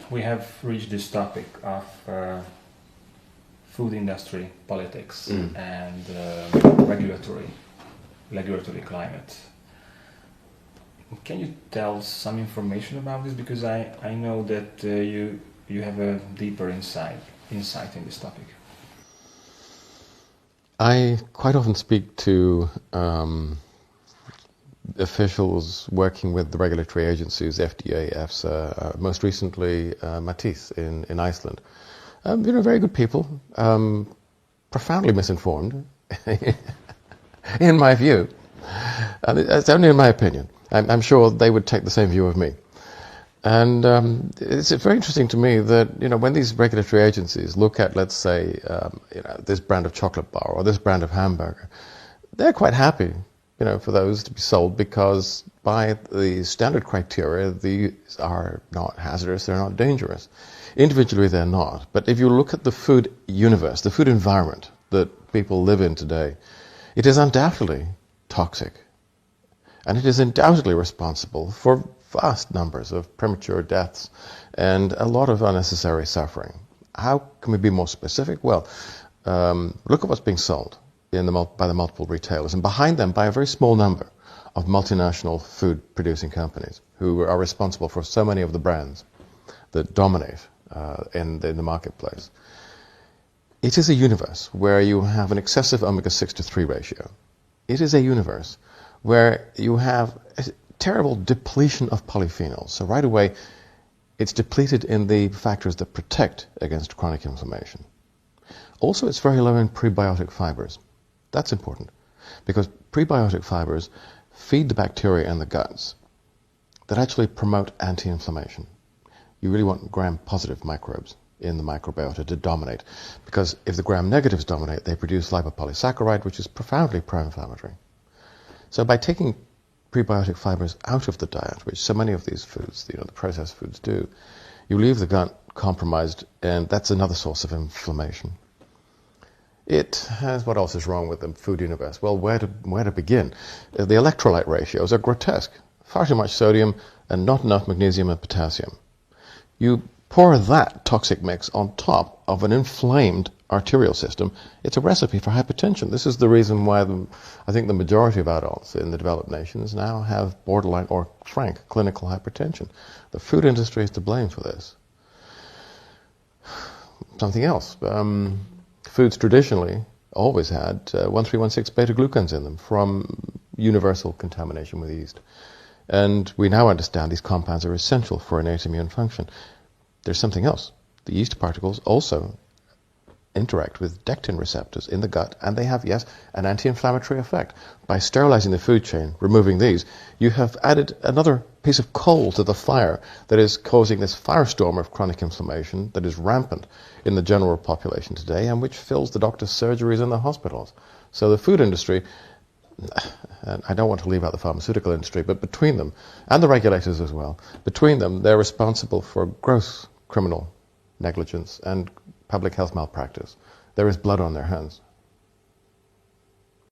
We have reached this topic of food industry politics and regulatory climate. Can you tell some information about this? Because I know that you have a deeper insight in this topic. I quite often speak to officials working with the regulatory agencies, FDA, EFSA, most recently Matisse in Iceland. Very good people, profoundly misinformed, in my view. And it's only in my opinion. I'm sure they would take the same view of me. And it's very interesting to me that, when these regulatory agencies look at, let's say, this brand of chocolate bar or this brand of hamburger, they're quite happy, for those to be sold because by the standard criteria, these are not hazardous, they're not dangerous. Individually, they're not. But if you look at the food universe, the food environment that people live in today, it is undoubtedly toxic. And it is undoubtedly responsible for vast numbers of premature deaths and a lot of unnecessary suffering. How can we be more specific? Well, look at what's being sold by the multiple retailers, and behind them by a very small number of multinational food-producing companies who are responsible for so many of the brands that dominate in the marketplace. It is a universe where you have an excessive omega-6 to 3 ratio. It is a universe where you have a terrible depletion of polyphenols. So right away, it's depleted in the factors that protect against chronic inflammation. Also, it's very low in prebiotic fibers. That's important because prebiotic fibers feed the bacteria in the guts that actually promote anti-inflammation. You really want gram-positive microbes in the microbiota to dominate, because if the gram-negatives dominate, they produce lipopolysaccharide, which is profoundly pro-inflammatory. So by taking prebiotic fibers out of the diet, which so many of these foods, the processed foods do, you leave the gut compromised, and that's another source of inflammation. What else is wrong with the food universe? Well, where to begin? The electrolyte ratios are grotesque. Far too much sodium and not enough magnesium and potassium. You pour that toxic mix on top of an inflamed arterial system, it's a recipe for hypertension. This is the reason why I think the majority of adults in the developed nations now have borderline or frank clinical hypertension. The food industry is to blame for this. Something else. Foods traditionally always had 1,3,1,6 beta-glucans in them from universal contamination with yeast. And we now understand these compounds are essential for innate immune function. There's something else. The yeast particles also interact with dectin receptors in the gut, and they have, yes, an anti-inflammatory effect. By sterilizing the food chain, removing these, you have added another piece of coal to the fire that is causing this firestorm of chronic inflammation that is rampant in the general population today and which fills the doctor's surgeries in the hospitals. So the food industry, and I don't want to leave out the pharmaceutical industry, but between them, and the regulators as well, between them, they're responsible for gross criminal negligence and public health malpractice. There is blood on their hands.